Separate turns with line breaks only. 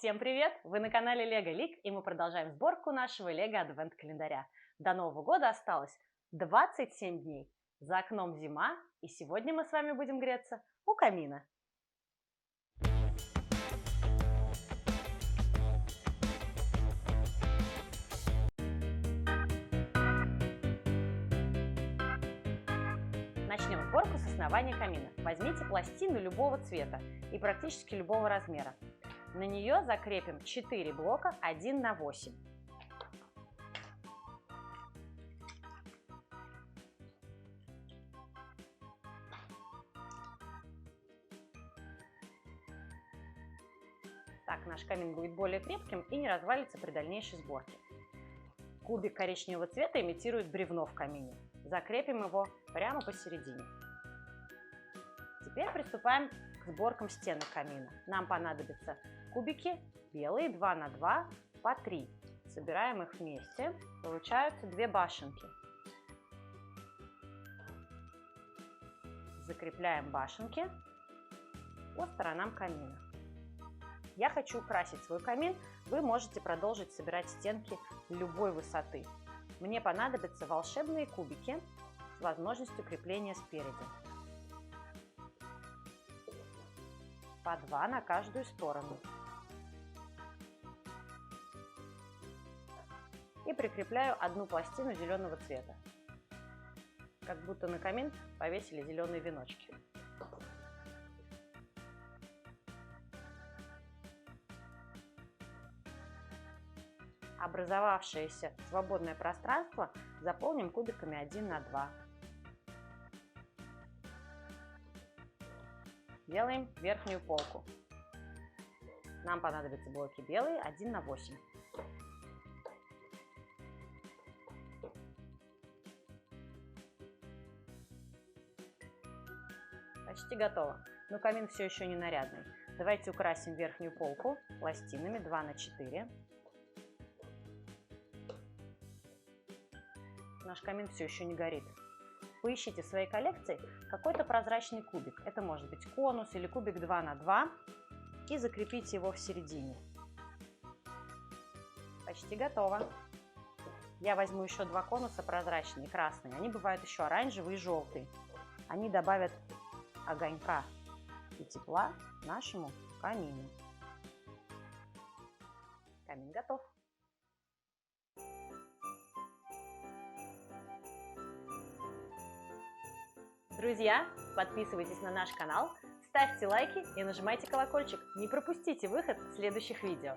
Всем привет! Вы на канале Lego League, и мы продолжаем сборку нашего Lego Адвент-календаря. До Нового года осталось 27 дней. За окном зима, и сегодня мы с вами будем греться у камина. Начнем сборку с основания камина. Возьмите пластину любого цвета и практически любого размера. На нее закрепим 4 блока 1 на 8. Так наш камин будет более крепким и не развалится при дальнейшей сборке. Кубик коричневого цвета имитирует бревно в камине. Закрепим его прямо посередине. Теперь приступаем к сборкам стенок камина. Нам понадобятся кубики белые 2 на 2 по 3. Собираем их вместе. Получаются 2 башенки. Закрепляем башенки по сторонам камина. Я хочу украсить свой камин. Вы можете продолжить собирать стенки любой высоты. Мне понадобятся волшебные кубики с возможностью крепления спереди. По 2 на каждую сторону. И прикрепляю одну пластину зеленого цвета. Как будто на камин повесили зеленые веночки. Образовавшееся свободное пространство заполним кубиками 1 на 2. Делаем верхнюю полку. Нам понадобятся блоки белые 1 на 8. Почти готово, но камин все еще не нарядный. Давайте украсим верхнюю полку пластинами 2 на 4. Наш камин все еще не горит. Поищите в своей коллекции какой-то прозрачный кубик. Это может быть конус или кубик 2 на 2. И закрепите его в середине. Почти готово. Я возьму еще 2 конуса прозрачные, красные. Они бывают еще оранжевые и желтые. Они добавят огонька и тепла нашему камину. Камин готов. Друзья, подписывайтесь на наш канал, ставьте лайки и нажимайте колокольчик. Не пропустите выход следующих видео.